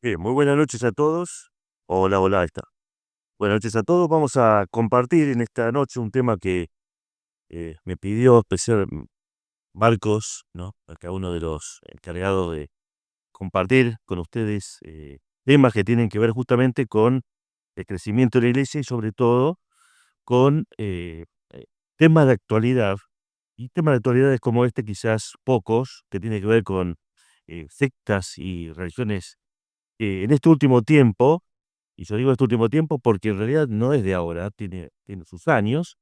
Bien, muy buenas noches a todos. Hola, hola, ahí está. Buenas noches a todos. Vamos a compartir en esta noche un tema que me pidió especial Marcos, ¿no? Acá uno de los encargados de compartir con ustedes temas que tienen que ver justamente con el crecimiento de la iglesia y sobre todo con temas de actualidad. Y temas de actualidades como este, quizás pocos, que tiene que ver con sectas y religiones en este último tiempo. Y yo digo este último tiempo porque en realidad no es de ahora, tiene sus años,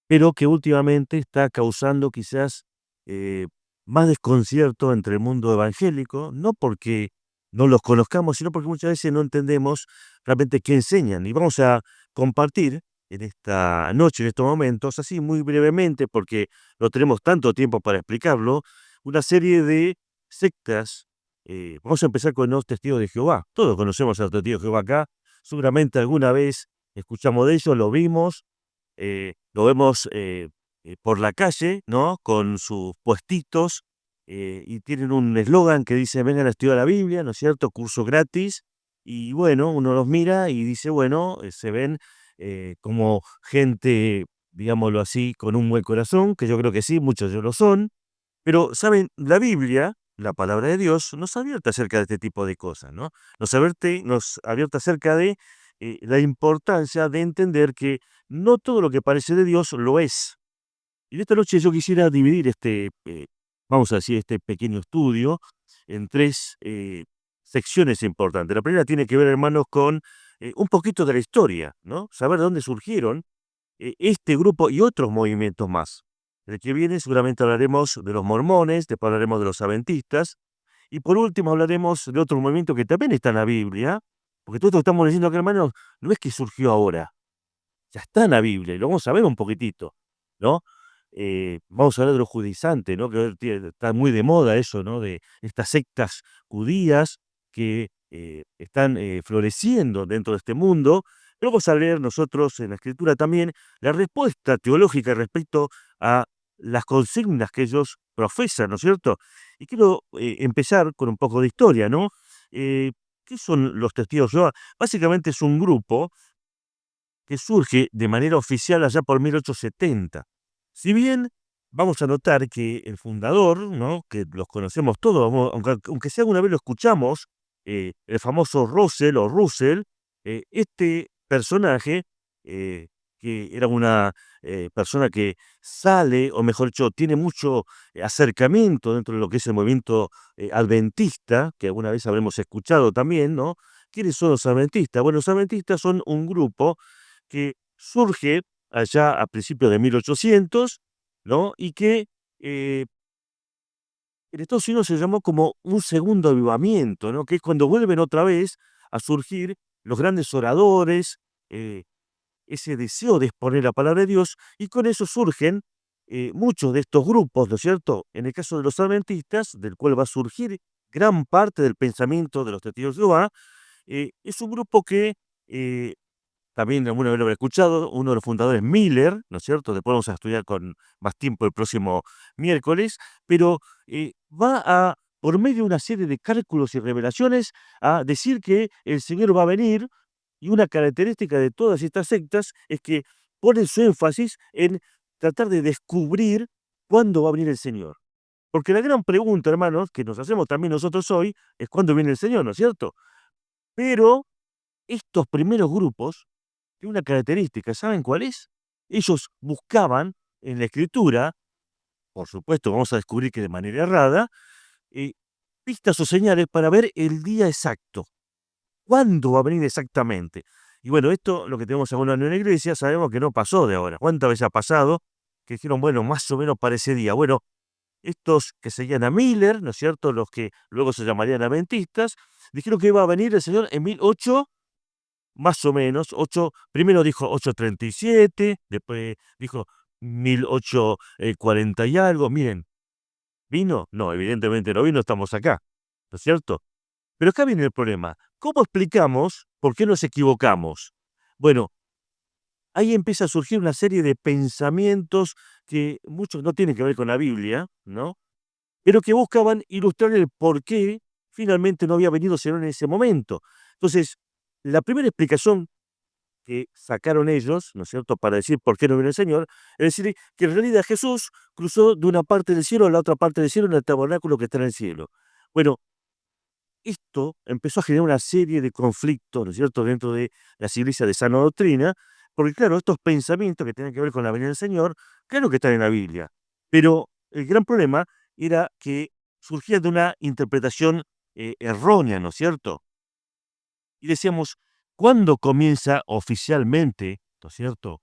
pero que últimamente está causando quizás eh, más desconcierto entre el mundo evangélico, no porque no los conozcamos, sino porque muchas veces no entendemos realmente qué enseñan. Y vamos a compartir en esta noche, en estos momentos, así muy brevemente, porque no tenemos tanto tiempo para explicarlo, una serie de sectas. Vamos a empezar con los testigos de Jehová. Todos conocemos a los testigos de Jehová acá. Seguramente alguna vez escuchamos de ellos, lo vimos, lo vemos por la calle, ¿no? Con sus puestitos y tienen un eslogan que dice: vengan a estudiar la Biblia, ¿no es cierto? Curso gratis. Y bueno, uno los mira y dice, bueno, se ven como gente, digámoslo así, con un buen corazón, que yo creo que sí, muchos de ellos lo son. Pero, ¿saben? La Biblia, la palabra de Dios, nos advierte acerca de este tipo de cosas, ¿no? Nos advierte acerca de la importancia de entender que no todo lo que parece de Dios lo es. Y en esta noche yo quisiera dividir vamos a decir, este pequeño estudio en tres secciones importantes. La primera tiene que ver, hermanos, con un poquito de la historia, ¿no? Saber de dónde surgieron este grupo y otros movimientos más. El que viene seguramente hablaremos de los mormones, después hablaremos de los adventistas, y por último hablaremos de otro movimiento que también está en la Biblia, porque todo esto que estamos diciendo acá, hermanos, no es que surgió ahora, ya está en la Biblia, y lo vamos a ver un poquitito, ¿no? Vamos a hablar de los judaizantes, ¿no? Que está muy de moda eso, ¿no? De estas sectas judías que están floreciendo dentro de este mundo. Pero vamos a leer nosotros en la Escritura también la respuesta teológica respecto a las consignas que ellos profesan, ¿no es cierto? Y quiero empezar con un poco de historia, ¿no? ¿Qué son los testigos de Jehová? Básicamente es un grupo que surge de manera oficial allá por 1870. Si bien vamos a notar que el fundador, ¿no? Que los conocemos todos, aunque sea alguna vez lo escuchamos, el famoso Russell o Russell, este personaje, eh, que era una persona que sale, o mejor dicho, tiene mucho acercamiento dentro de lo que es el movimiento adventista, que alguna vez habremos escuchado también, ¿no? ¿Quiénes son los adventistas? Bueno, los adventistas son un grupo que surge allá a principios de 1800, ¿no? Y que eh, en Estados Unidos se llamó como un segundo avivamiento, ¿no? Que es cuando vuelven otra vez a surgir los grandes oradores, eh, ese deseo de exponer la palabra de Dios, y con eso surgen muchos de estos grupos, ¿no es cierto? En el caso de los adventistas, del cual va a surgir gran parte del pensamiento de los testigos de Jehová, es un grupo que eh, también alguna vez lo habré escuchado, uno de los fundadores, Miller, ¿no es cierto? Después vamos a estudiar con más tiempo el próximo miércoles, pero va a, por medio de una serie de cálculos y revelaciones, a decir que el Señor va a venir, y una característica de todas estas sectas es que ponen su énfasis en tratar de descubrir cuándo va a venir el Señor. Porque la gran pregunta, hermanos, que nos hacemos también nosotros hoy, es cuándo viene el Señor, ¿no es cierto? Pero estos primeros grupos tiene una característica, ¿saben cuál es? Ellos buscaban en la escritura, por supuesto, vamos a descubrir que de manera errada, eh, pistas o señales para ver el día exacto. ¿Cuándo va a venir exactamente? Y bueno, esto, lo que tenemos algunos años en la iglesia, sabemos que no pasó de ahora. ¿Cuántas veces ha pasado? Que dijeron, bueno, más o menos para ese día. Bueno, estos que seguían a Miller, ¿no es cierto? Los que luego se llamarían adventistas, dijeron que iba a venir el Señor en 1800 más o menos, 8 primero dijo 837, después dijo 1840 y algo. Miren, ¿vino? No, evidentemente no vino, estamos acá, ¿no es cierto? Pero acá viene el problema. ¿Cómo explicamos por qué nos equivocamos? Bueno, ahí empieza a surgir una serie de pensamientos que muchos no tienen que ver con la Biblia, ¿no? Pero que buscaban ilustrar el porqué. finalmente no había venido el Señor en ese momento. Entonces, la primera explicación que sacaron ellos, ¿no es cierto?, para decir por qué no vino el Señor, es decir, que en realidad Jesús cruzó de una parte del cielo a la otra parte del cielo en el tabernáculo que está en el cielo. Bueno, esto empezó a generar una serie de conflictos, ¿no es cierto?, dentro de las iglesias de sana doctrina, porque claro, estos pensamientos que tienen que ver con la venida del Señor, claro que están en la Biblia, pero el gran problema era que surgía de una interpretación errónea, ¿no es cierto? Y decíamos, ¿cuándo comienza oficialmente, ¿no es cierto?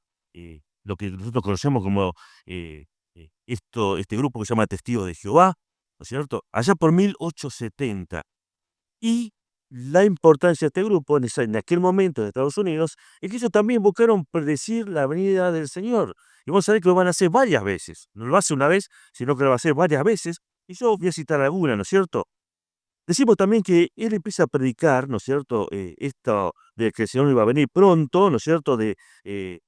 Lo que nosotros conocemos como este grupo que se llama Testigos de Jehová, ¿no es cierto? Allá por 1870. Y la importancia de este grupo en aquel momento de Estados Unidos es que ellos también buscaron predecir la venida del Señor. Y vamos a ver que lo van a hacer varias veces. No lo hace una vez, sino que lo va a hacer varias veces. Y yo voy a citar alguna, ¿no es cierto? Decimos también que él empieza a predicar, ¿no es cierto? Esto de que el Señor iba a venir pronto, ¿no es cierto? Eh,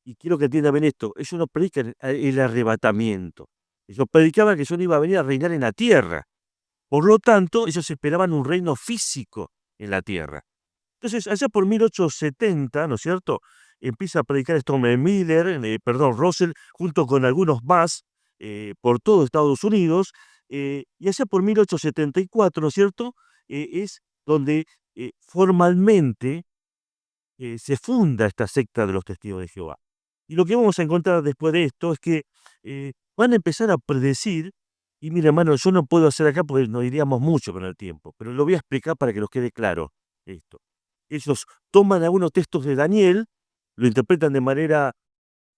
y quiero que entiendan bien esto, ellos no predican el arrebatamiento. Ellos predicaban que el Señor iba a venir a reinar en la tierra. Por lo tanto, ellos esperaban un reino físico en la tierra. Entonces, allá por 1870, ¿no es cierto? Empieza a predicar Stormer Miller, perdón, Russell, junto con algunos más, por todo Estados Unidos, y allá por 1874, ¿no es cierto? Es donde formalmente se funda esta secta de los Testigos de Jehová. Y lo que vamos a encontrar después de esto es que van a empezar a predecir, y mira, hermano, yo no puedo hacer acá porque nos iríamos mucho con el tiempo, pero lo voy a explicar para que nos quede claro esto. Ellos toman algunos textos de Daniel, lo interpretan de manera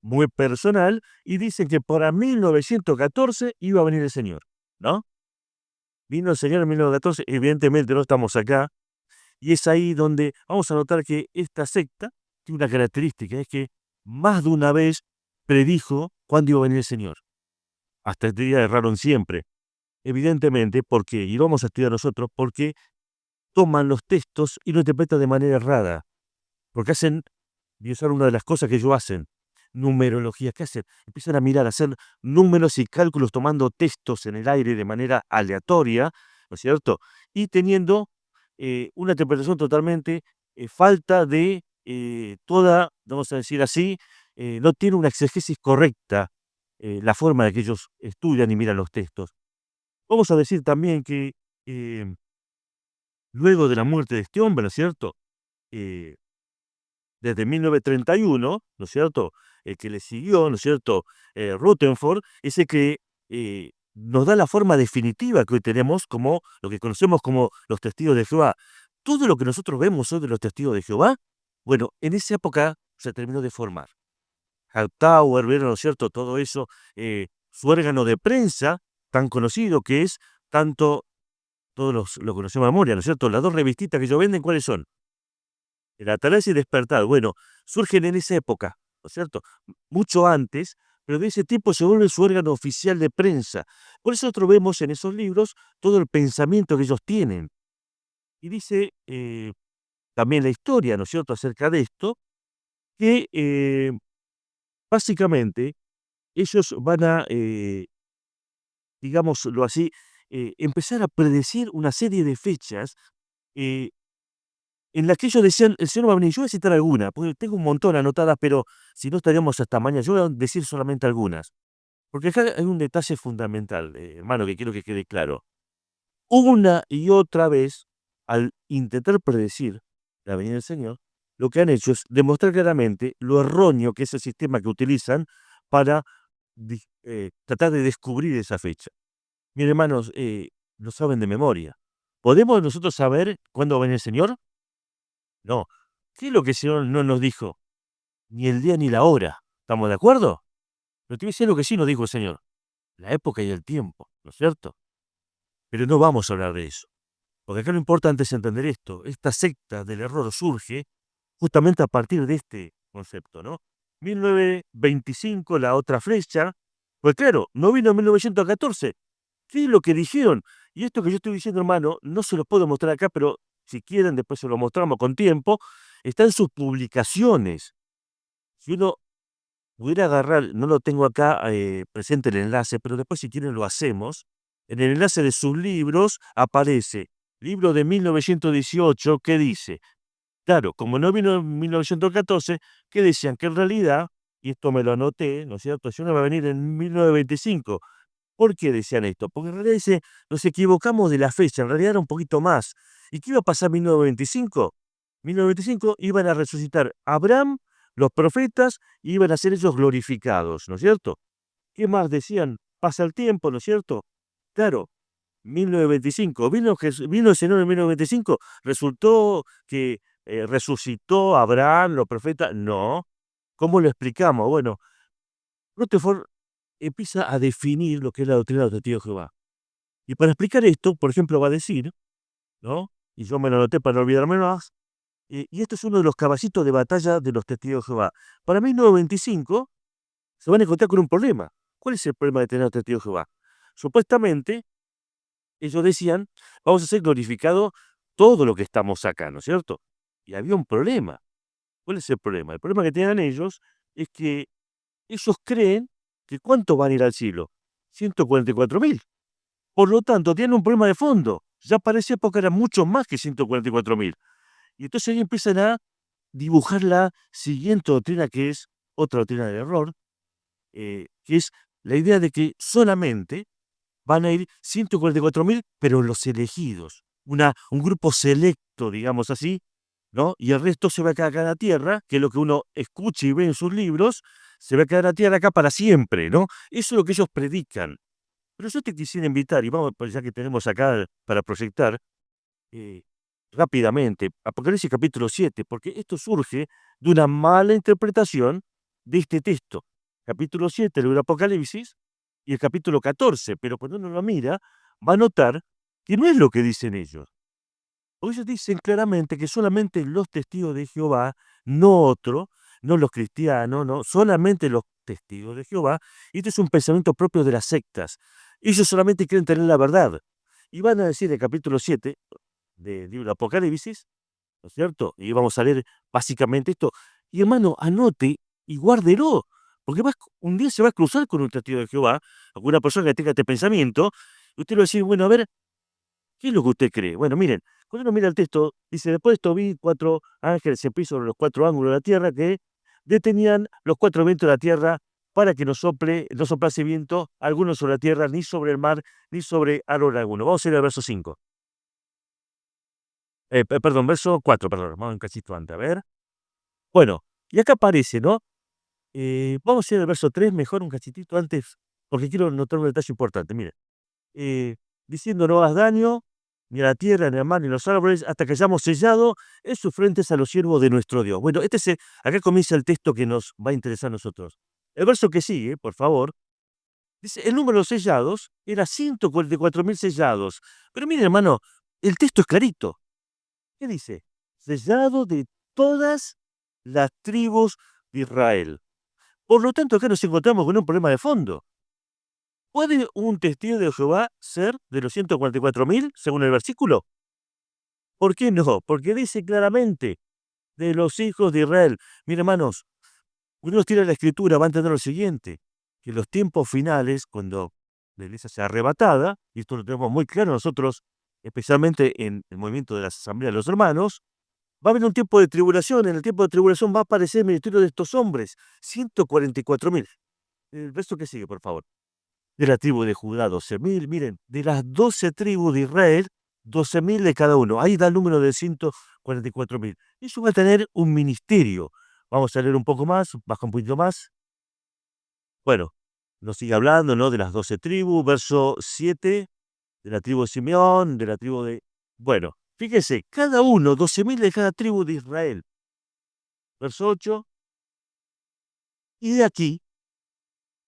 muy personal y dicen que para 1914 iba a venir el Señor, ¿no? Vino el Señor en 1914, evidentemente no estamos acá, y es ahí donde vamos a notar que esta secta tiene una característica, es que más de una vez predijo cuándo iba a venir el Señor. Hasta este día erraron siempre. Evidentemente, porque, y lo vamos a estudiar nosotros, porque toman los textos y lo interpretan de manera errada. Porque hacen, y usar una de las cosas que ellos hacen, numerología, ¿qué hacen? Empiezan a mirar, a hacer números y cálculos tomando textos en el aire de manera aleatoria, ¿no es cierto? Y teniendo una interpretación totalmente falta de toda, vamos a decir así, no tiene una exegesis correcta la forma de que ellos estudian y miran los textos. Vamos a decir también que eh, luego de la muerte de este hombre, ¿no es cierto? Eh, Desde 1931, ¿no es cierto? El que le siguió, ¿no es cierto? Rutherford, ese que nos da la forma definitiva que hoy tenemos como lo que conocemos como los testigos de Jehová. Todo lo que nosotros vemos hoy de los testigos de Jehová, bueno, en esa época se terminó de formar. Hightower, ¿vieron, no es cierto? Todo eso, su órgano de prensa, tan conocido que es, tanto, todos lo conocemos de memoria, ¿no es cierto? Las dos revistitas que ellos venden, ¿cuáles son? El Atalaya y Despertar, bueno, surgen en esa época, ¿no es cierto? Mucho antes, pero de ese tiempo se vuelve su órgano oficial de prensa. Por eso nosotros vemos en esos libros todo el pensamiento que ellos tienen. Y dice también la historia, ¿no es cierto?, acerca de esto, que básicamente ellos van a, digámoslo así, empezar a predecir una serie de fechas eh, en la que ellos decían: "El Señor va a venir". Yo voy a citar alguna, porque tengo un montón anotadas, pero si no estaríamos hasta mañana. Yo voy a decir solamente algunas, porque acá hay un detalle fundamental, hermano, que quiero que quede claro. Una y otra vez, al intentar predecir la venida del Señor, lo que han hecho es demostrar claramente lo erróneo que es el sistema que utilizan para tratar de descubrir esa fecha. Miren, hermanos, lo saben de memoria. ¿Podemos nosotros saber cuándo va a venir el Señor? No. ¿Qué es lo que el Señor no nos dijo? Ni el día ni la hora. ¿Estamos de acuerdo? Pero te voy a decir lo que sí nos dijo el Señor: la época y el tiempo, ¿no es cierto? Pero no vamos a hablar de eso. Porque acá lo importante es entender esto. Esta secta del error surge justamente a partir de este concepto, ¿no? 1925, la otra flecha. Pues claro, no vino en 1914. ¿Qué es lo que dijeron? Y esto que yo estoy diciendo, hermano, no se lo puedo mostrar acá, pero si quieren, después se lo mostramos con tiempo. Está en sus publicaciones. Si uno pudiera agarrar, no lo tengo acá presente el enlace, pero después si quieren lo hacemos. En el enlace de sus libros aparece libro de 1918, que dice, claro, como no vino en 1914, que decían que en realidad, y esto me lo anoté, ¿no es cierto? Yo no va a venir en 1925. ¿Por qué decían esto? Porque en realidad dice, nos equivocamos de la fecha, en realidad era un poquito más. ¿Y qué iba a pasar en 1925? 1925 iban a resucitar Abraham, los profetas, y iban a ser ellos glorificados, ¿no es cierto? ¿Qué más decían? Pasa el tiempo, ¿no es cierto? Claro, 1925, vino el Señor en 1925, resultó que resucitó Abraham, los profetas. No. ¿Cómo lo explicamos? Bueno, Rutherford empieza a definir lo que es la doctrina de los testigos de Jehová. Y para explicar esto, por ejemplo, va a decir, ¿no? Y yo me lo anoté para no olvidarme más, y esto es uno de los caballitos de batalla de los testigos de Jehová. Para 1925 se van a encontrar con un problema. ¿Cuál es el problema de tener a los testigos de Jehová? Supuestamente, ellos decían, vamos a ser glorificado todo lo que estamos acá, ¿no es cierto? Y había un problema. ¿Cuál es el problema? El problema que tenían ellos es que ellos creen que ¿cuántos van a ir al cielo? 144.000. Por lo tanto, tienen un problema de fondo. Ya para esa época eran mucho más que 144.000. Y entonces ahí empiezan a dibujar la siguiente doctrina, que es otra doctrina del error, que es la idea de que solamente van a ir 144.000, pero los elegidos, un grupo selecto, digamos así, ¿no? Y el resto se va a quedar acá en la tierra, que es lo que uno escucha y ve en sus libros, se va a quedar en la tierra acá para siempre, ¿no? Eso es lo que ellos predican. Pero yo te quisiera invitar, y vamos, pues ya que tenemos acá para proyectar, eh, rápidamente, Apocalipsis capítulo 7, porque esto surge de una mala interpretación de este texto. Capítulo 7 del libro de Apocalipsis y el capítulo 14, pero cuando uno lo mira, va a notar que no es lo que dicen ellos. Porque ellos dicen claramente que solamente los testigos de Jehová, no otro, no los cristianos, no, solamente los testigos de Jehová, y este es un pensamiento propio de las sectas. Ellos solamente quieren tener la verdad. Y van a decir el capítulo 7 del libro de Apocalipsis, ¿no es cierto? Y vamos a leer básicamente esto. Y hermano, anote y guárdelo, porque un día se va a cruzar con un testigo de Jehová, alguna persona que tenga este pensamiento, y usted le va a decir, bueno, a ver, ¿qué es lo que usted cree? Bueno, miren, cuando uno mira el texto, dice, después de esto vi 4 ángeles en pie sobre los 4 ángulos de la tierra que detenían los 4 vientos de la tierra para que no soplase viento alguno sobre la tierra, ni sobre el mar, ni sobre árbol alguno. Vamos a ir al verso 5. Perdón, verso 4, perdón, vamos un cachito antes, a ver. Bueno, y acá aparece, ¿no? Vamos a ir al verso 3, mejor un cachitito antes, porque quiero notar un detalle importante. Mire, eh, diciendo no hagas daño ni a la tierra, ni al mar, ni a los árboles, hasta que hayamos sellado en sus frentes a los siervos de nuestro Dios. Bueno, acá comienza el texto que nos va a interesar a nosotros. El verso que sigue, por favor, dice, el número de sellados era 144.000 sellados. Pero mire, hermano, el texto es clarito. ¿Qué dice? Sellado de todas las tribus de Israel. Por lo tanto, acá nos encontramos con un problema de fondo. ¿Puede un testigo de Jehová ser de los 144.000, según el versículo? ¿Por qué no? Porque dice claramente, de los hijos de Israel. Mira, hermanos, cuando uno tira la escritura va a entender lo siguiente, que en los tiempos finales, cuando la iglesia sea arrebatada, y esto lo tenemos muy claro nosotros, especialmente en el movimiento de las asambleas de los hermanos, va a haber un tiempo de tribulación. En el tiempo de tribulación va a aparecer el ministerio de estos hombres, 144.000. El verso que sigue, por favor. De la tribu de Judá, 12.000. Miren, de las 12 tribus de Israel, 12.000 de cada uno. Ahí da el número de 144.000. Eso va a tener un ministerio. Vamos a leer un poco más, baja un poquito más. Bueno, nos sigue hablando, ¿no? De las 12 tribus, verso 7, de la tribu de Simeón, de la tribu de... Bueno, fíjese, cada uno, 12.000 de cada tribu de Israel. Verso 8, y de aquí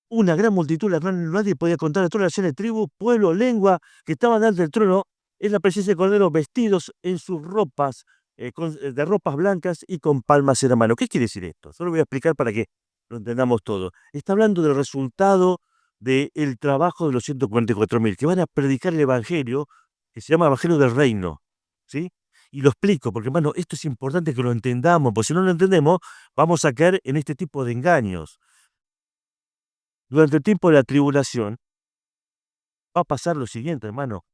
una gran multitud, la cual nadie podía contar, de todas las naciones, tribu, pueblo, lengua, que estaban delante del trono, en la presencia de Cordero, vestidos en sus ropas, de ropas blancas y con palmas en la mano. ¿Qué quiere decir esto? Solo voy a explicar para que lo entendamos todo. Está hablando del resultado del trabajo de los 144.000, que van a predicar el Evangelio, que se llama Evangelio del Reino, ¿sí? Y lo explico, porque, hermano, esto es importante que lo entendamos, porque si no lo entendemos, vamos a caer en este tipo de engaños. Durante el tiempo de la tribulación va a pasar lo siguiente, hermano.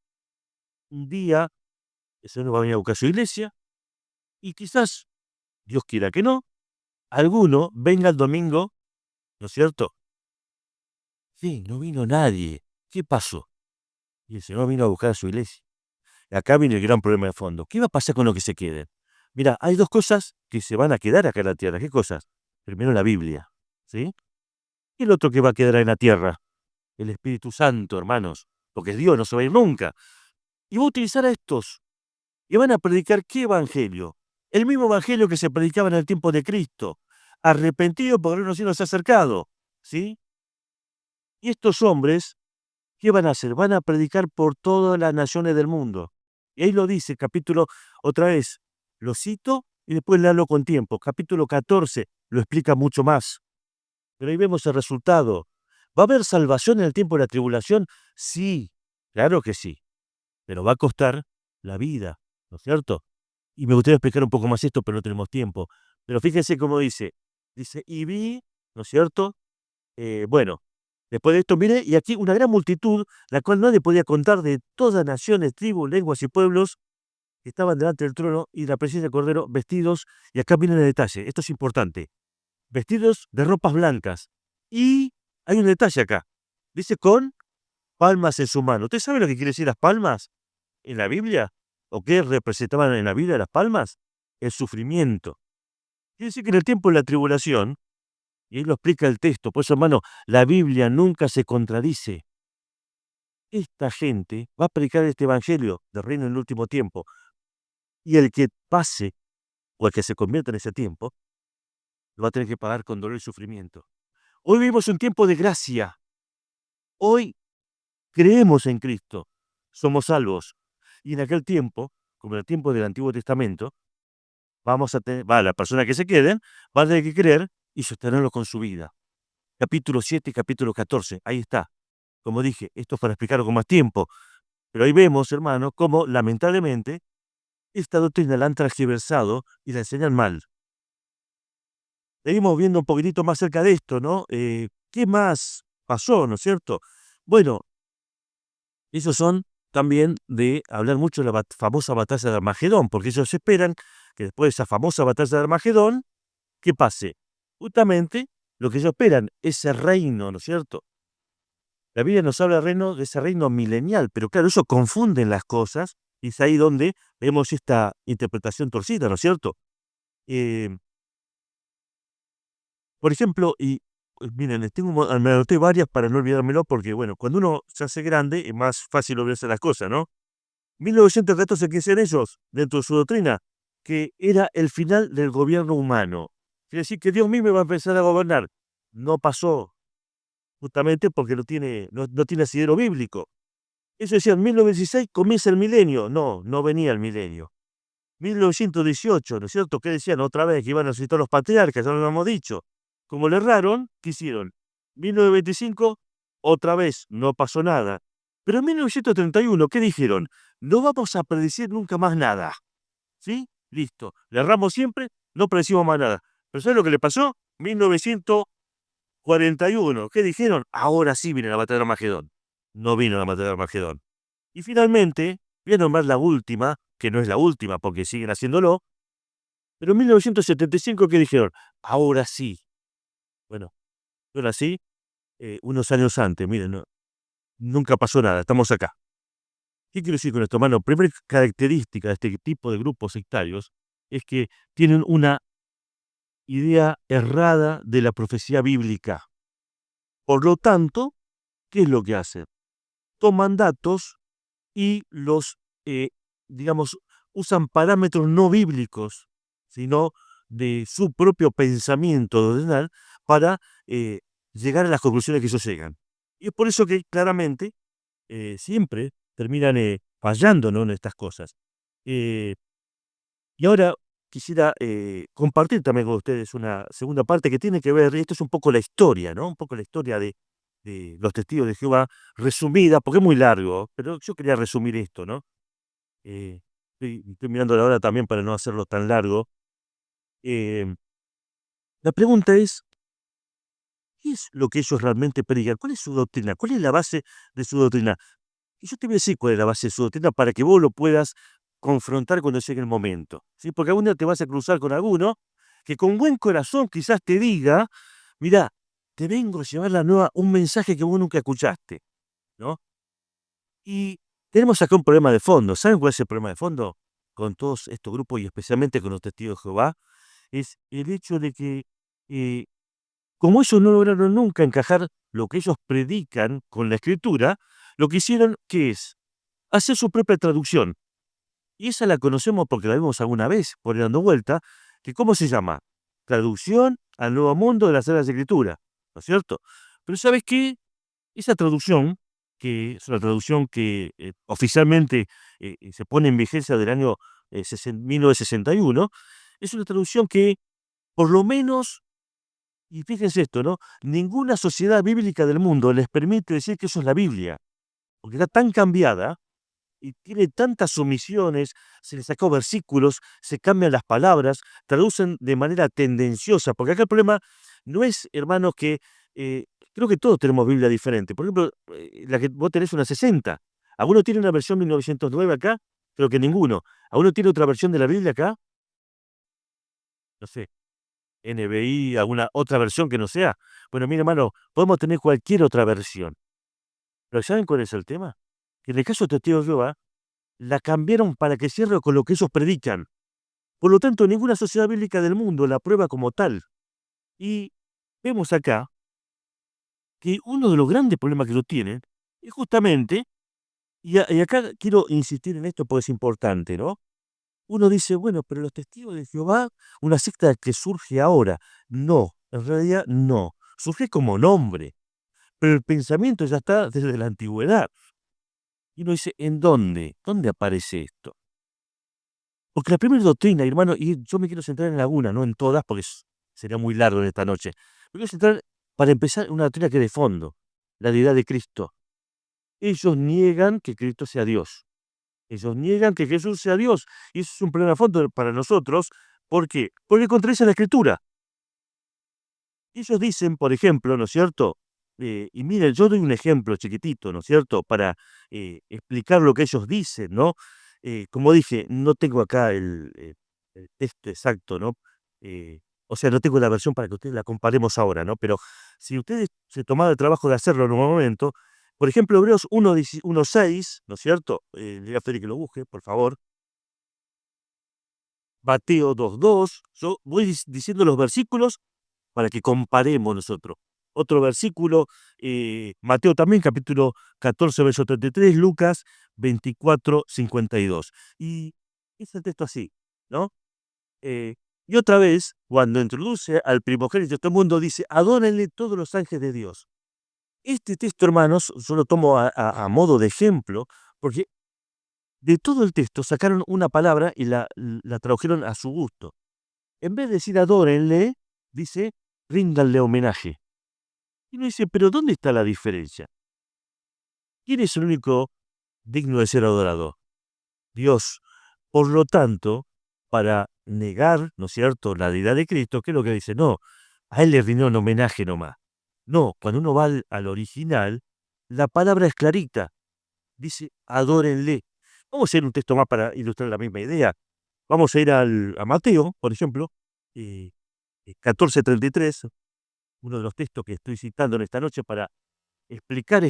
Un día el Señor va a venir a buscar su iglesia, y quizás, Dios quiera que no, alguno venga el domingo, ¿no es cierto? Sí, no vino nadie. ¿Qué pasó? Y el Señor vino a buscar a su iglesia. Y acá viene el gran problema de fondo. ¿Qué va a pasar con los que se queden? Mira, hay dos cosas que se van a quedar acá en la tierra. ¿Qué cosas? Primero la Biblia, ¿sí? Y el otro que va a quedar en la tierra, el Espíritu Santo, hermanos, porque Dios no se va a ir nunca. Y va a utilizar a estos y van a predicar qué evangelio. El mismo evangelio que se predicaba en el tiempo de Cristo. Arrepentido porque no se ha acercado, ¿sí? Y estos hombres, ¿qué van a hacer? Van a predicar por todas las naciones del mundo. Y ahí lo dice, capítulo, otra vez, lo cito y después léalo con tiempo. Capítulo 14 lo explica mucho más. Pero ahí vemos el resultado. ¿Va a haber salvación en el tiempo de la tribulación? Sí, claro que sí. Pero va a costar la vida, ¿no es cierto? Y me gustaría explicar un poco más esto, pero no tenemos tiempo. Pero fíjense cómo dice, y vi, ¿no es cierto? Bueno, después de esto, mire, y aquí una gran multitud, la cual nadie podía contar, de todas naciones, tribus, lenguas y pueblos, que estaban delante del trono y de la presencia del Cordero, vestidos, y acá viene el detalle, esto es importante, vestidos de ropas blancas. Y hay un detalle acá, dice con palmas en su mano. ¿Usted sabe lo que quiere decir las palmas en la Biblia? ¿O qué representaban en la Biblia las palmas? El sufrimiento. Quiere decir que en el tiempo de la tribulación, y ahí lo explica el texto, por eso hermano, la Biblia nunca se contradice. Esta gente va a predicar este evangelio del reino en el último tiempo, y el que pase, o el que se convierta en ese tiempo, lo va a tener que pagar con dolor y sufrimiento. Hoy vivimos un tiempo de gracia. Hoy creemos en Cristo, somos salvos. Y en aquel tiempo, como en el tiempo del Antiguo Testamento, vamos a tener, va, la persona que se queden, va a tener que creer y sostenerlo con su vida. Capítulo 7 y capítulo 14, ahí está. Como dije, esto es para explicarlo con más tiempo, pero ahí vemos, hermano, cómo lamentablemente esta doctrina la han transgiversado y la enseñan mal. Seguimos viendo un poquitito más cerca de esto, ¿no? ¿Qué más pasó, no es cierto? Bueno, esos son también de hablar mucho de la famosa batalla de Armagedón, porque ellos esperan que después de esa famosa batalla de Armagedón, ¿qué pase? Justamente lo que ellos esperan, ese reino, ¿no es cierto? La Biblia nos habla de ese reino milenial, pero claro, eso confunden las cosas y es ahí donde vemos esta interpretación torcida, ¿no es cierto? Eh, por ejemplo, miren, me anoté varias para no olvidármelo, porque bueno, cuando uno se hace grande es más fácil olvidarse las cosas, ¿no? 1914, ¿qué decían ellos dentro de su doctrina? Que era el final del gobierno humano. Quiere decir que Dios mismo va a empezar a gobernar. No pasó, justamente porque no tiene asidero bíblico. Eso decía, en 1916 comienza el milenio. No, no venía el milenio. 1918, ¿no es cierto? ¿Qué decían? Otra vez que iban a resucitar los patriarcas, ya lo habíamos dicho. Como le erraron, ¿qué hicieron? 1925, otra vez, no pasó nada. Pero en 1931, ¿qué dijeron? No vamos a predecir nunca más nada. ¿Sí? Listo. Le erramos siempre, no predecimos más nada. ¿Pero sabes lo que le pasó? 1941, ¿qué dijeron? Ahora sí viene la batalla de Armagedón. No vino la batalla de Armagedón. Y finalmente, voy a nombrar la última, que no es la última porque siguen haciéndolo, pero en 1975, ¿qué dijeron? Ahora sí. Bueno, ahora sí, unos años antes, miren, nunca pasó nada, estamos acá. ¿Qué quiero decir con esto, hermano? Primera característica de este tipo de grupos sectarios es que tienen una idea errada de la profecía bíblica. Por lo tanto, ¿qué es lo que hacen? Toman datos y los, digamos, usan parámetros no bíblicos, sino de su propio pensamiento doctrinal para llegar a las conclusiones que ellos llegan. Y es por eso que claramente siempre terminan fallando, ¿no?, en estas cosas. Eh, y ahora quisiera compartir también con ustedes una segunda parte que tiene que ver, y esto es un poco la historia, ¿no? Un poco la historia de los testigos de Jehová, resumida, porque es muy largo, pero yo quería resumir esto, ¿no? Estoy mirando la hora también para no hacerlo tan largo. Em, la pregunta es, ¿qué es lo que ellos realmente predican? ¿Cuál es su doctrina? ¿Cuál es la base de su doctrina? Y yo te voy a decir cuál es la base de su doctrina para que vos lo puedas confrontar cuando llegue el momento, ¿sí? Porque algún día te vas a cruzar con alguno que con buen corazón quizás te diga, mira, te vengo a llevar un mensaje que vos nunca escuchaste, ¿no? Y tenemos acá un problema de fondo. ¿Saben cuál es el problema de fondo? Con todos estos grupos y especialmente con los testigos de Jehová, es el hecho de que, eh, como ellos no lograron nunca encajar lo que ellos predican con la escritura, lo que hicieron, ¿qué es? Hacer su propia traducción. Y esa la conocemos porque la vimos alguna vez por ahí dando vuelta, que ¿cómo se llama? Traducción al Nuevo Mundo de las Sagradas Escrituras, ¿no es cierto? Pero ¿sabes qué? Esa traducción, que es una traducción que oficialmente se pone en vigencia del año 1961, es una traducción que por lo menos, y fíjense esto, ¿no? Ninguna sociedad bíblica del mundo les permite decir que eso es la Biblia, porque está tan cambiada y tiene tantas omisiones, se le sacó versículos, se cambian las palabras, traducen de manera tendenciosa, porque acá el problema no es, hermanos, que eh, creo que todos tenemos Biblia diferente. Por ejemplo, la que vos tenés una 60. ¿Alguno tiene una versión 1909 acá? Creo que ninguno. ¿Alguno tiene otra versión de la Biblia acá? No sé, NBI, alguna otra versión que no sea. Bueno, mire, hermano, podemos tener cualquier otra versión. Pero ¿saben cuál es el tema? Que en el caso de Testigo de Jehová, la cambiaron para que cierre con lo que ellos predican. Por lo tanto, ninguna sociedad bíblica del mundo la aprueba como tal. Y vemos acá que uno de los grandes problemas que ellos tienen es justamente, y acá quiero insistir en esto porque es importante, ¿no? Uno dice, bueno, pero los testigos de Jehová, una secta que surge ahora. No, en realidad no. Surge como nombre, pero el pensamiento ya está desde la antigüedad. Y uno dice, ¿en dónde? ¿Dónde aparece esto? Porque la primera doctrina, hermano, y yo me quiero centrar en alguna, no en todas, porque sería muy largo en esta noche. Me quiero centrar, para empezar, en una doctrina que es de fondo, la deidad de Cristo. Ellos niegan que Cristo sea Dios. Ellos niegan que Jesús sea Dios. Y eso es un problema de fondo para nosotros. ¿Por qué? Porque contradice la Escritura. Ellos dicen, por ejemplo, ¿no es cierto? Y miren, yo doy un ejemplo chiquitito, ¿no es cierto? Para explicar lo que ellos dicen, ¿no? Como dije, no tengo acá el texto exacto, ¿no? O sea, no tengo la versión para que ustedes la comparemos ahora, ¿no? Pero si ustedes se tomaran el trabajo de hacerlo en un momento, por ejemplo, Hebreos 1:6, ¿no es cierto? Le voy a pedir que lo busque, por favor. Mateo 2:2. Yo voy diciendo los versículos para que comparemos nosotros. Otro versículo, Mateo también, capítulo 14, verso 33, Lucas 24:52. Y dice el texto así, ¿no? Eh, y otra vez, cuando introduce al primogénito de todo el mundo, dice, adórenle todos los ángeles de Dios. Este texto, hermanos, yo lo tomo a modo de ejemplo, porque de todo el texto sacaron una palabra y la tradujeron a su gusto. En vez de decir adórenle, dice ríndanle homenaje. Y uno dice, pero ¿dónde está la diferencia? ¿Quién es el único digno de ser adorado? Dios. Por lo tanto, para negar, ¿no es cierto?, la deidad de Cristo, ¿qué es lo que dice? No, a él le rindieron homenaje nomás. No, cuando uno va al original, la palabra es clarita. Dice, adórenle. Vamos a ir un texto más para ilustrar la misma idea. Vamos a ir a Mateo, por ejemplo, eh, 14:33, uno de los textos que estoy citando en esta noche para explicar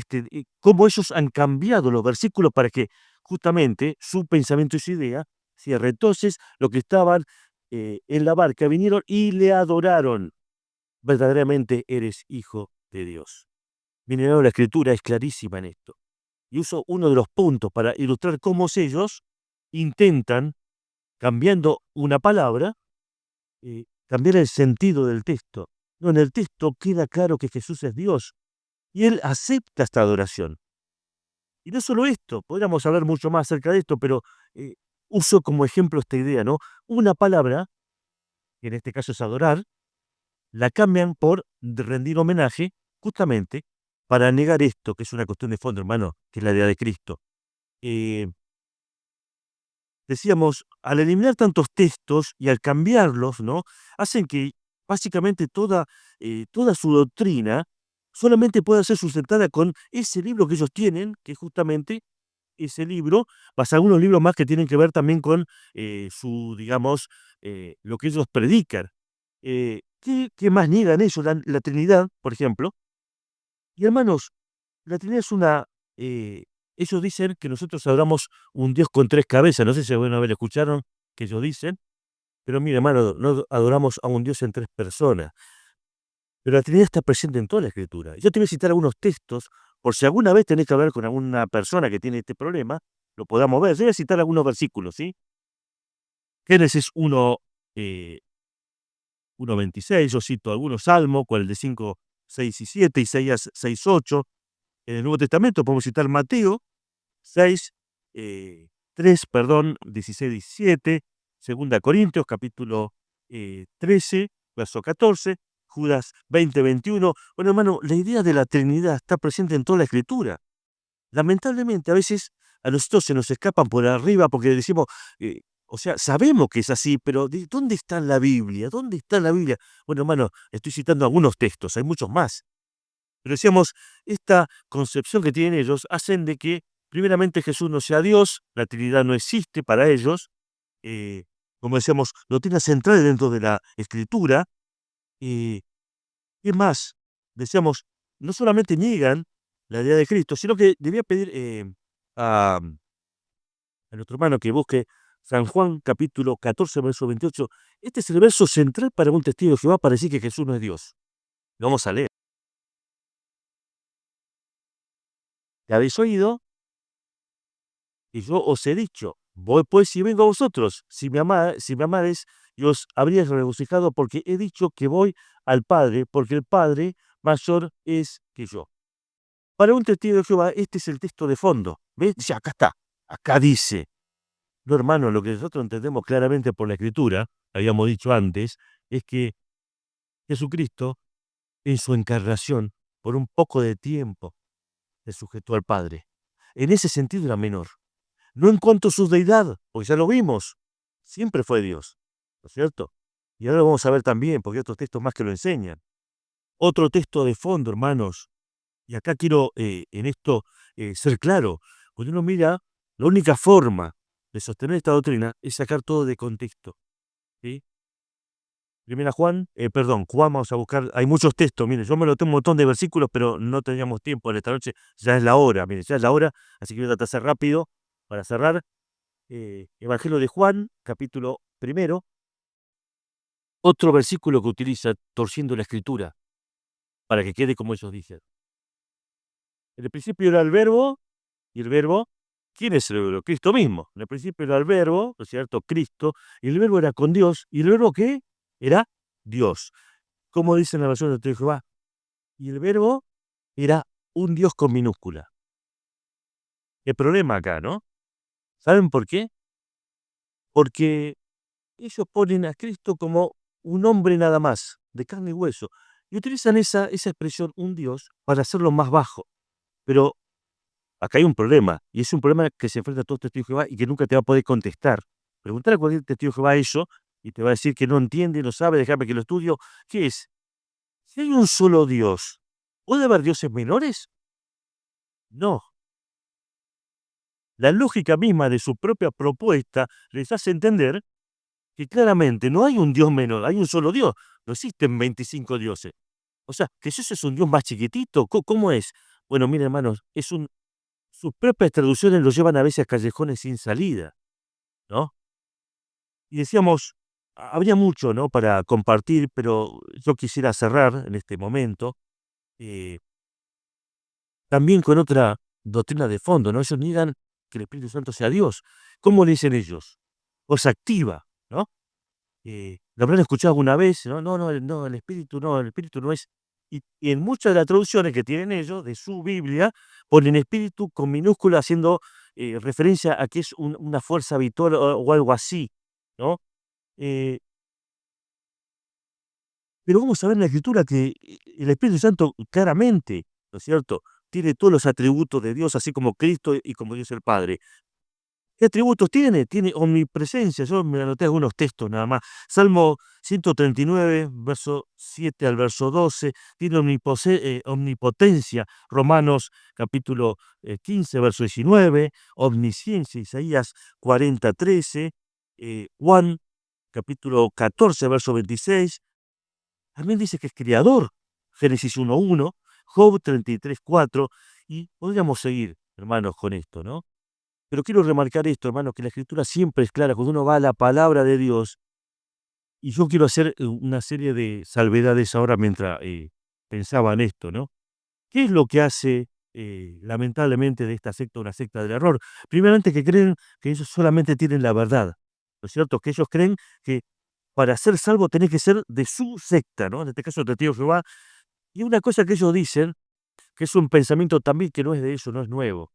cómo ellos han cambiado los versículos para que justamente su pensamiento y su idea cierre. Entonces, los que estaban en la barca vinieron y le adoraron. Verdaderamente eres hijo de Dios. Miren, la escritura es clarísima en esto. Y uso uno de los puntos para ilustrar cómo ellos intentan, cambiando una palabra, cambiar el sentido del texto. No, en el texto queda claro que Jesús es Dios y él acepta esta adoración. Y no solo esto, podríamos hablar mucho más acerca de esto, pero eh, uso como ejemplo esta idea, ¿no? Una palabra, que en este caso es adorar, la cambian por rendir homenaje, justamente para negar esto, que es una cuestión de fondo, hermano, que es la idea de Cristo. Eh, Decíamos, al eliminar tantos textos y al cambiarlos, ¿no? Hacen que básicamente toda su doctrina solamente pueda ser sustentada con ese libro que ellos tienen, que es justamente ese libro, más algunos libros más que tienen que ver también con digamos, lo que ellos predican. ¿Qué más niegan ellos? La Trinidad, por ejemplo. Y hermanos, la Trinidad es ellos dicen que nosotros adoramos un Dios con tres cabezas. No sé si alguna vez escucharon que ellos dicen, pero mire, hermano, no adoramos a un Dios en tres personas. Pero la Trinidad está presente en toda la Escritura. Yo te voy a citar algunos textos, por si alguna vez tenés que hablar con alguna persona que tiene este problema, lo podamos ver. Yo voy a citar algunos versículos, ¿sí? Génesis 1, 1:26, yo cito algunos, Salmo 45, 6 y 7, Isaías 6, 8. En el Nuevo Testamento podemos citar Mateo 6, 3, perdón, 16, 17, Segunda Corintios, capítulo 13, verso 14, Judas 20, 21. Bueno, hermano, la idea de la Trinidad está presente en toda la Escritura. Lamentablemente, a veces a nosotros se nos escapan por arriba porque decimos, o sea, sabemos que es así, pero ¿dónde está en la Biblia? ¿Dónde está en la Biblia? Bueno, hermano, estoy citando algunos textos, hay muchos más. Pero decíamos, esta concepción que tienen ellos hacen de que, primeramente, Jesús no sea Dios, la Trinidad no existe para ellos, eh, como decíamos, no tiene central dentro de la Escritura. eh, ¿Qué más? Decíamos, no solamente niegan la idea de Cristo, sino que debía pedir a, a nuestro hermano que busque San Juan capítulo 14, verso 28. Este es el verso central para un testigo de Jehová para decir que Jesús no es Dios. Lo vamos a leer. ¿Te habéis oído? Y yo os he dicho, voy pues y vengo a vosotros. Si me amares, yo os habríais regocijado porque he dicho que voy al Padre, porque el Padre mayor es que yo. Para un testigo de Jehová, este es el texto de fondo. ¿Ves? Dice, acá está. Acá dice. No, hermano, lo que nosotros entendemos claramente por la Escritura, habíamos dicho antes, es que Jesucristo, en su encarnación, por un poco de tiempo, se sujetó al Padre. En ese sentido era menor. No en cuanto a su deidad, porque ya lo vimos, siempre fue Dios, ¿no es cierto? Y ahora lo vamos a ver también, porque hay otros textos más que lo enseñan. Otro texto de fondo, hermanos, y acá quiero en esto ser claro. Cuando uno mira, la única forma de sostener esta doctrina es sacar todo de contexto. ¿Sí? Primera Juan, perdón, Juan, vamos a buscar, hay muchos textos, mire, yo me lo tengo un montón de versículos, pero no teníamos tiempo en esta noche, ya es la hora, mire, ya es la hora, así que voy a tratar de hacer rápido para cerrar. Evangelio de Juan, capítulo primero, otro versículo que utiliza torciendo la escritura, para que quede como ellos dicen. En el principio era el verbo, y el verbo, ¿quién es el verbo? Cristo mismo. En el principio era el verbo, ¿no es cierto? Cristo, y el verbo era con Dios, y el verbo ¿qué? Era Dios. Como dice en la versión de Jehová, y el verbo era un Dios con minúscula. El problema acá, ¿no? ¿Saben por qué? Porque ellos ponen a Cristo como un hombre nada más, de carne y hueso, y utilizan esa expresión, un Dios, para hacerlo más bajo. Pero acá hay un problema, y es un problema que se enfrenta a todo testigo de Jehová y que nunca te va a poder contestar. Preguntar a cualquier testigo de Jehová eso, y te va a decir que no entiende, no sabe, déjame que lo estudio. ¿Qué es? Si hay un solo Dios, ¿puede haber dioses menores? No. La lógica misma de su propia propuesta les hace entender que claramente no hay un Dios menor, hay un solo Dios. No existen 25 dioses. O sea, que Jesús es un Dios más chiquitito. ¿Cómo es? Bueno, miren, hermanos, sus propias traducciones lo llevan a veces a callejones sin salida, ¿no? Y decíamos, habría mucho, ¿no?, para compartir, pero yo quisiera cerrar en este momento, eh, también con otra doctrina de fondo, ¿no? Ellos niegan que el Espíritu Santo sea Dios. ¿Cómo le dicen ellos? Cosa activa, ¿no? Lo habrán escuchado alguna vez, ¿no? No, no, no, el espíritu no es. Y en muchas de las traducciones que tienen ellos de su Biblia, ponen espíritu con minúscula haciendo referencia a que es una fuerza habitual o algo así, ¿no? Eh, pero vamos a ver en la Escritura que el Espíritu Santo claramente, ¿no es cierto?, tiene todos los atributos de Dios, así como Cristo y como Dios el Padre. ¿Qué atributos tiene? Tiene omnipresencia. Yo me anoté algunos textos nada más. Salmo 139, verso 7 al verso 12, tiene omnipotencia. Romanos capítulo 15, verso 19, omnisciencia, Isaías 40, 13, Juan capítulo 14, verso 26. También dice que es creador, Génesis 1:1, Job 33:4, y podríamos seguir, hermanos, con esto, ¿no? Pero quiero remarcar esto, hermanos, que la Escritura siempre es clara. Cuando uno va a la palabra de Dios, y yo quiero hacer una serie de salvedades ahora mientras pensaba en esto, ¿no? ¿Qué es lo que hace, lamentablemente, de esta secta una secta del error? Primeramente, que creen que ellos solamente tienen la verdad, ¿no es cierto? Que ellos creen que para ser salvo tenés que ser de su secta, ¿no? En este caso, Testigo de Jehová. Y una cosa que ellos dicen, que es un pensamiento también que no es de ellos, no es nuevo.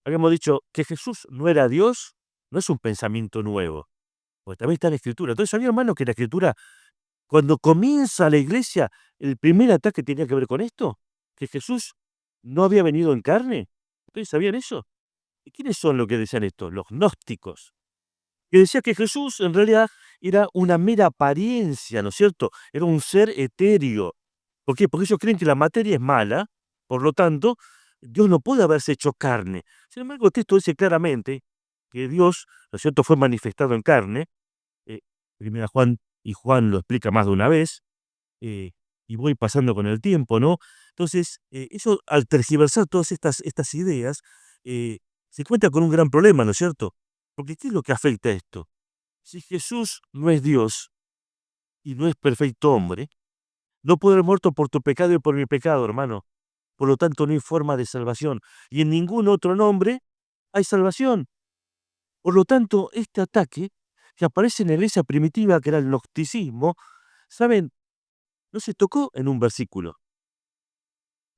Habíamos dicho que Jesús no era Dios, no es un pensamiento nuevo, porque también está en la Escritura. Entonces, ¿sabía, hermano, que la Escritura, cuando comienza la iglesia, el primer ataque tenía que ver con esto? Que Jesús no había venido en carne. ¿Ustedes sabían eso? ¿Y quiénes son los que decían esto? Los gnósticos, que decía que Jesús en realidad era una mera apariencia, ¿no es cierto? Era un ser etéreo. ¿Por qué? Porque ellos creen que la materia es mala, por lo tanto, Dios no puede haberse hecho carne. Sin embargo, el texto dice claramente que Dios, ¿no es cierto?, fue manifestado en carne. eh, Primera Juan, y Juan lo explica más de una vez, eh, y voy pasando con el tiempo, ¿no? Entonces, eso, al tergiversar todas estas ideas, se cuenta con un gran problema, ¿no es cierto? Porque ¿qué es lo que afecta a esto? Si Jesús no es Dios y no es perfecto hombre, no puede haber muerto por tu pecado y por mi pecado, hermano. Por lo tanto, no hay forma de salvación. Y en ningún otro nombre hay salvación. Por lo tanto, este ataque que aparece en la iglesia primitiva, que era el gnosticismo, ¿saben? No se tocó en un versículo.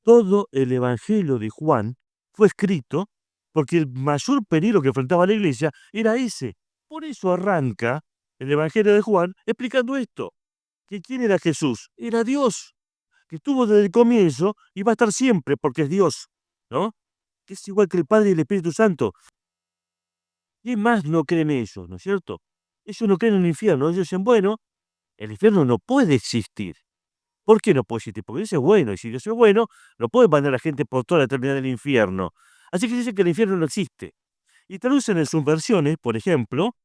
Todo el Evangelio de Juan fue escrito porque el mayor peligro que enfrentaba la iglesia era ese. Por eso arranca el Evangelio de Juan explicando esto, que quién era Jesús, era Dios, que estuvo desde el comienzo y va a estar siempre porque es Dios, ¿no? Que es igual que el Padre y el Espíritu Santo. ¿Quién más no creen ellos, no es cierto? Ellos no creen en el infierno, ellos dicen, bueno, el infierno no puede existir. ¿Por qué no puede existir? Porque Dios es bueno, y si Dios es bueno, no puede mandar a la gente por toda la eternidad del infierno. Así que dicen que el infierno no existe. Y traducen en sus versiones, por ejemplo,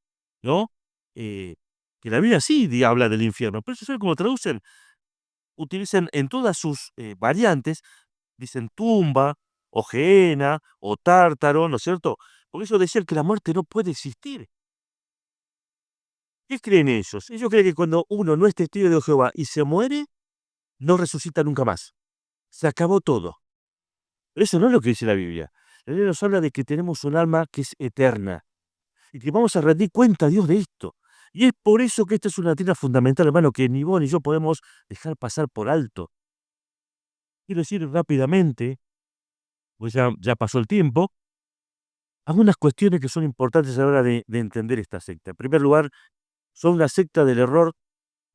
¿no? Que la Biblia sí habla del infierno, pero eso es como traducen. Utilizan en todas sus variantes, dicen tumba, o gehenna, o tártaro, ¿no es cierto? Porque ellos decían que la muerte no puede existir. ¿Qué creen ellos? Ellos creen que cuando uno no es testigo de Jehová y se muere, no resucita nunca más. Se acabó todo. Pero eso no es lo que dice la Biblia. La Biblia nos habla de que tenemos un alma que es eterna y que vamos a rendir cuenta a Dios de esto. Y es por eso que esta es una doctrina fundamental, hermano, que ni vos ni yo podemos dejar pasar por alto. Quiero decir rápidamente, pues ya pasó el tiempo, algunas cuestiones que son importantes a la hora de entender esta secta. En primer lugar, son una secta del error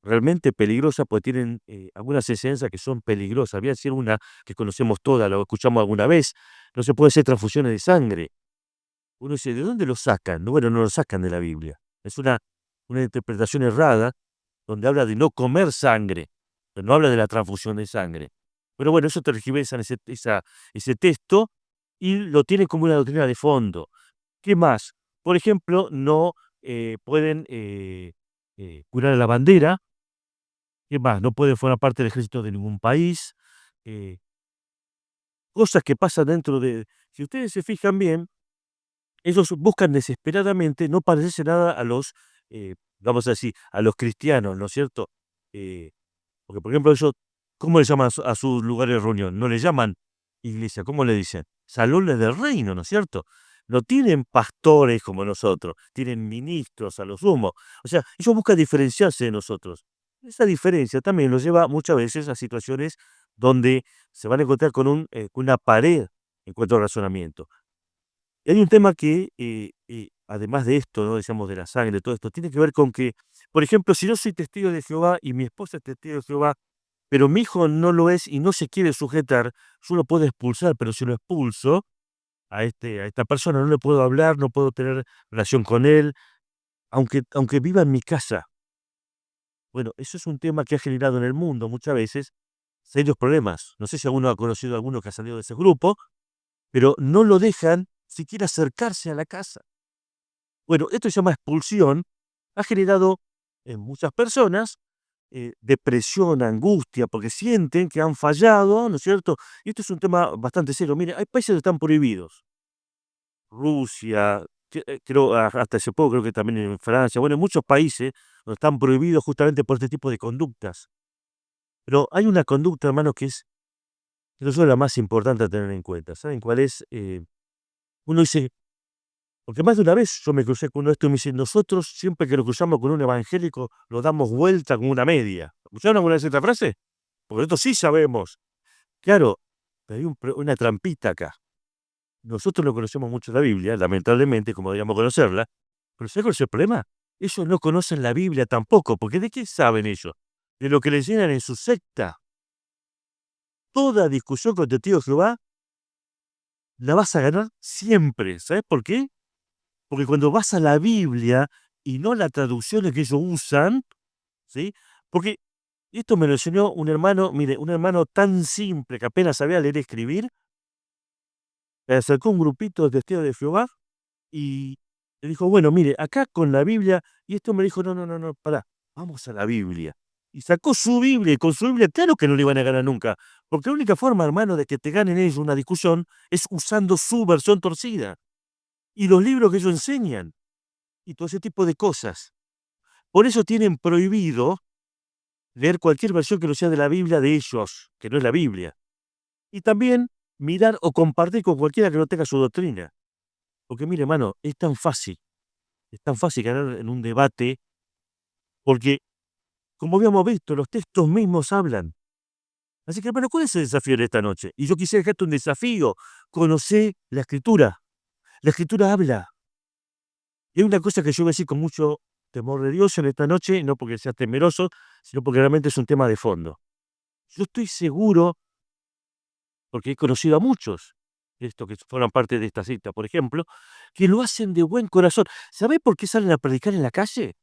realmente peligrosa, porque tienen algunas enseñanzas que son peligrosas. Voy a decir una que conocemos toda, lo escuchamos alguna vez: no se puede hacer transfusiones de sangre. Uno dice, ¿de dónde lo sacan? No, bueno, no lo sacan de la Biblia. Es una interpretación errada, donde habla de no comer sangre, pero no habla de la transfusión de sangre. Pero bueno, eso tergiversan ese texto y lo tiene como una doctrina de fondo. ¿Qué más? Por ejemplo, no pueden curar a la bandera. ¿Qué más? No pueden formar parte del ejército de ningún país. eh, Cosas que pasan dentro de... Si ustedes se fijan bien, ellos buscan desesperadamente no parecerse nada a los, vamos a decir, a los cristianos, ¿no es cierto? Eh, Porque, por ejemplo, ellos, ¿cómo le llaman a sus lugares de reunión? No le llaman iglesia, ¿cómo le dicen? Salones del reino, ¿no es cierto? No tienen pastores como nosotros, tienen ministros a lo sumo. O sea, ellos buscan diferenciarse de nosotros. Esa diferencia también los lleva muchas veces a situaciones donde se van a encontrar con una pared en cuanto al razonamiento. Y hay un tema que, además de esto, ¿no? Decíamos de la sangre, todo esto, tiene que ver con que, por ejemplo, si yo soy testigo de Jehová y mi esposa es testigo de Jehová, pero mi hijo no lo es y no se quiere sujetar, yo lo puedo expulsar, pero si lo expulso, a esta persona, no le puedo hablar, no puedo tener relación con él, aunque viva en mi casa. Bueno, eso es un tema que ha generado en el mundo muchas veces serios problemas. No sé si alguno ha conocido a alguno que ha salido de ese grupo, pero no lo dejan siquiera acercarse a la casa. Bueno, esto se llama expulsión, ha generado en muchas personas depresión, angustia, porque sienten que han fallado, ¿no es cierto? Y esto es un tema bastante serio. Mire, hay países que están prohibidos. Rusia, creo, hasta hace poco, creo que también en Francia, bueno, en muchos países donde están prohibidos justamente por este tipo de conductas. Pero hay una conducta, hermano, que es, creo yo, la más importante a tener en cuenta. ¿Saben cuál es? Uno dice, porque más de una vez yo me crucé con uno de estos y me dice, nosotros siempre que nos cruzamos con un evangélico lo damos vuelta con una media. ¿Escucharon alguna vez esta frase? Porque nosotros sí sabemos. Claro, pero hay una trampita acá. Nosotros no conocemos mucho la Biblia, lamentablemente, como deberíamos conocerla, pero ¿sabes cuál es el problema? Ellos no conocen la Biblia tampoco, porque ¿de qué saben ellos? De lo que les enseñan en su secta. Toda discusión con testigos de Jehová la vas a ganar siempre. ¿Sabes por qué? Porque cuando vas a la Biblia y no las traducciones que ellos usan, ¿sí? Porque esto me lo enseñó un hermano, mire, un hermano tan simple que apenas sabía leer y escribir, le acercó un grupito de testigos de Jehová y le dijo: "Bueno, mire, acá con la Biblia", y este hombre dijo: "No, no, no, no, pará, vamos a la Biblia". Y sacó su Biblia, y con su Biblia, claro que no le iban a ganar nunca, porque la única forma, hermano, de que te ganen ellos una discusión es usando su versión torcida, y los libros que ellos enseñan, y todo ese tipo de cosas. Por eso tienen prohibido leer cualquier versión que no sea de la Biblia de ellos, que no es la Biblia. Y también mirar o compartir con cualquiera que no tenga su doctrina. Porque mire, hermano, es tan fácil ganar en un debate, porque, como habíamos visto, los textos mismos hablan. Así que, hermano, ¿cuál es el desafío de esta noche? Y yo quisiera dejarte un desafío. Conocer la Escritura. La Escritura habla. Y hay una cosa que yo voy a decir con mucho temor de Dios en esta noche, no porque sea temeroso, sino porque realmente es un tema de fondo. Yo estoy seguro, porque he conocido a muchos, estos que forman parte de esta cita, por ejemplo, que lo hacen de buen corazón. ¿Sabés por qué salen a predicar en la calle?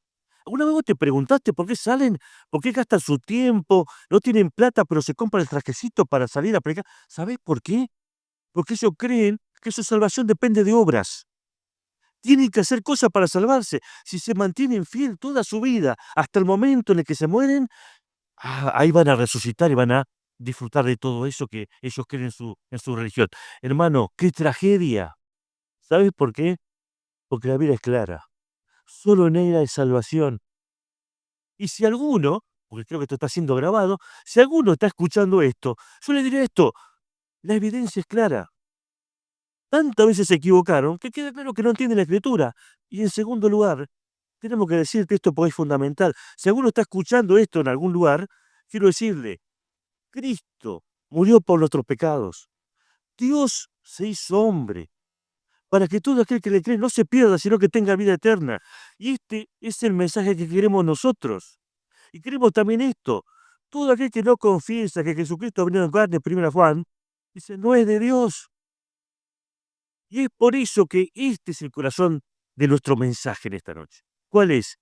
¿Alguna vez vos te preguntaste por qué salen? ¿Por qué gastan su tiempo? No tienen plata, pero se compran el trajecito para salir a predicar. ¿Sabés por qué? Porque ellos creen que su salvación depende de obras. Tienen que hacer cosas para salvarse. Si se mantienen fiel toda su vida, hasta el momento en el que se mueren, ahí van a resucitar y van a disfrutar de todo eso que ellos creen en su religión. Hermano, qué tragedia. ¿Sabes por qué? Porque la vida es clara. Solo en ella hay salvación. Y si alguno, porque creo que esto está siendo grabado, si alguno está escuchando esto, yo le diré esto, la evidencia es clara. Tantas veces se equivocaron que queda claro que no entienden la escritura. Y en segundo lugar, tenemos que decir que esto pues, es fundamental. Si alguno está escuchando esto en algún lugar, quiero decirle, Cristo murió por nuestros pecados. Dios se hizo hombre para que todo aquel que le cree no se pierda, sino que tenga vida eterna. Y este es el mensaje que queremos nosotros. Y queremos también esto. Todo aquel que no confiesa que Jesucristo vino en carne, 1 Juan, dice, no es de Dios. Y es por eso que este es el corazón de nuestro mensaje en esta noche. ¿Cuál es?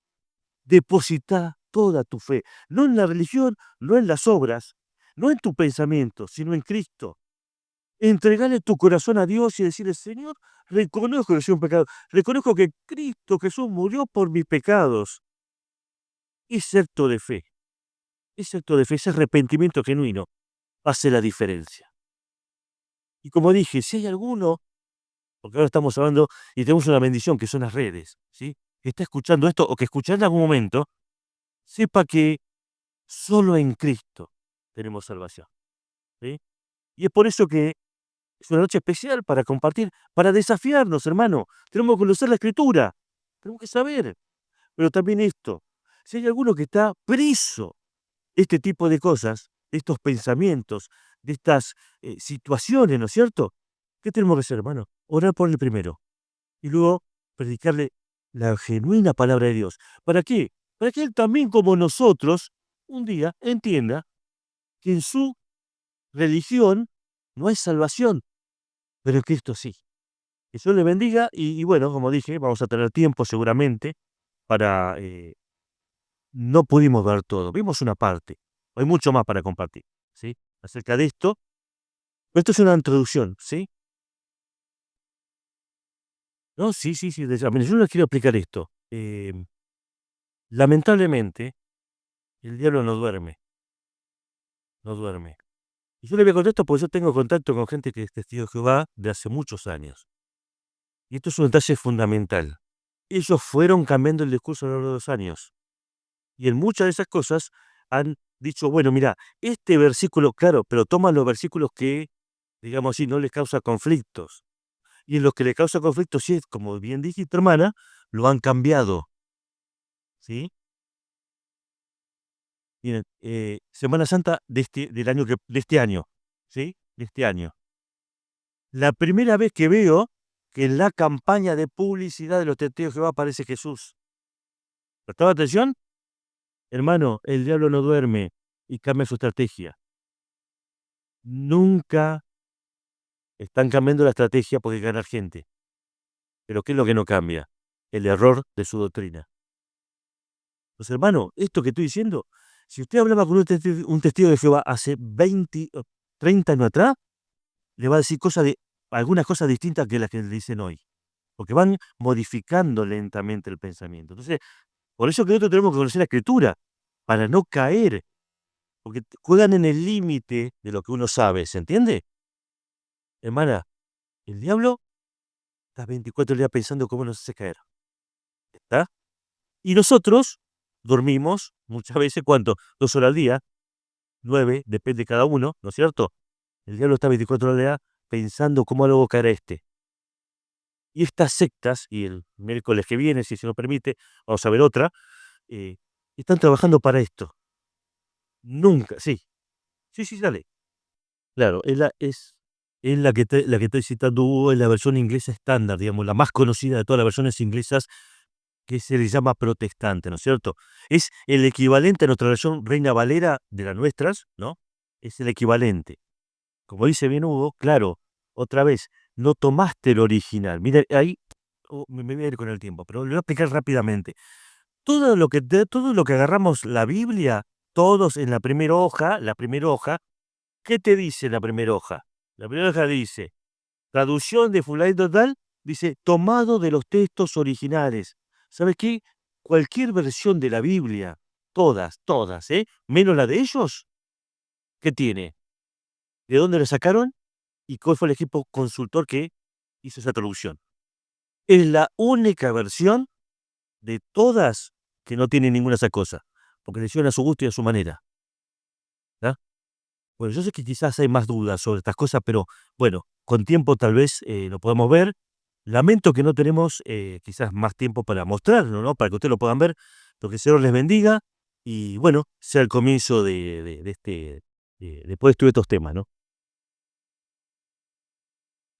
Deposita toda tu fe, no en la religión, no en las obras, no en tu pensamiento, sino en Cristo. Entregale tu corazón a Dios y decirle, Señor, reconozco que soy un pecado, reconozco que Cristo Jesús murió por mis pecados. Ese acto de fe, ese acto de fe, ese arrepentimiento genuino, hace la diferencia. Y como dije, si hay alguno, porque ahora estamos hablando y tenemos una bendición que son las redes, ¿sí? Que está escuchando esto o que escuchará en algún momento, sepa que solo en Cristo tenemos salvación, ¿sí? Y es por eso que es una noche especial para compartir, para desafiarnos, hermano. Tenemos que conocer la Escritura, tenemos que saber. Pero también esto, si hay alguno que está preso de este tipo de cosas, de estos pensamientos, de estas situaciones, ¿no es cierto? ¿Qué tenemos que hacer, hermano? Orar por el primero y luego predicarle la genuina palabra de Dios. ¿Para qué? Para que él también, como nosotros, un día entienda que en su religión no hay salvación, pero en Cristo sí. Que Dios les bendiga y bueno, como dije, vamos a tener tiempo seguramente para, no pudimos ver todo, vimos una parte, hay mucho más para compartir, ¿sí? Acerca de esto. Esto es una introducción, ¿sí? No, sí, sí, sí, mire, yo les quiero explicar esto. Lamentablemente, el diablo no duerme, no duerme. Y yo le voy a contar esto porque yo tengo contacto con gente que es testigo de Jehová de hace muchos años. Y esto es un detalle fundamental. Ellos fueron cambiando el discurso a lo largo de los años. Y en muchas de esas cosas han dicho, bueno, mira, este versículo, claro, pero toman los versículos que, digamos así, no les causa conflictos. Y en los que les causa conflictos, sí, como bien dijiste, hermana, lo han cambiado, ¿sí? Miren, Semana Santa de este año, ¿sí? De este año. La primera vez que veo que en la campaña de publicidad de los testigos de Jehová aparece Jesús. ¿Prestaba atención? Hermano, el diablo no duerme y cambia su estrategia. Nunca están cambiando la estrategia porque ganar gente. Pero ¿qué es lo que no cambia? El error de su doctrina. Pues hermano, esto que estoy diciendo, si usted hablaba con un testigo de Jehová hace 20 o 30 años atrás, le va a decir algunas cosas distintas que las que le dicen hoy. Porque van modificando lentamente el pensamiento. Entonces, por eso que nosotros tenemos que conocer la escritura, para no caer, porque juegan en el límite de lo que uno sabe, ¿se entiende? Hermana, el diablo está 24 días pensando cómo nos hace caer, ¿está? Y nosotros dormimos muchas veces, ¿cuánto? 2 horas al día, 9, depende de cada uno, ¿no es cierto? El diablo está 24 horas al día pensando cómo luego caer a este. Y estas sectas, y el miércoles que viene, si se nos permite, vamos a ver otra, eh, están trabajando para esto. Nunca, sí, sí, sí, dale. Claro, es la que estoy citando, es la versión inglesa estándar, digamos, la más conocida de todas las versiones inglesas, que se le llama protestante, ¿no es cierto? Es el equivalente a nuestra versión Reina Valera de las nuestras, ¿no? Es el equivalente. Como dice bien Hugo, claro, otra vez, no tomaste el original. Mira, ahí me voy a ir con el tiempo, pero lo voy a explicar rápidamente. Todo lo que agarramos la Biblia, todos en la primera hoja, ¿qué te dice la primera hoja? La primera hoja dice, traducción de fulanito tal, dice, tomado de los textos originales. ¿Sabes qué? Cualquier versión de la Biblia, todas, menos la de ellos, ¿qué tiene? ¿De dónde la sacaron? ¿Y cuál fue el equipo consultor que hizo esa traducción? Es la única versión de todas que no tiene ninguna esa cosa, porque le hicieron a su gusto y a su manera. ¿Ah? Bueno, yo sé que quizás hay más dudas sobre estas cosas, pero bueno, con tiempo tal vez lo podamos ver. Lamento que no tenemos quizás más tiempo para mostrarlo, ¿no? Para que ustedes lo puedan ver, pero que el Señor les bendiga y bueno, sea el comienzo de poder estudiar estos temas, ¿no?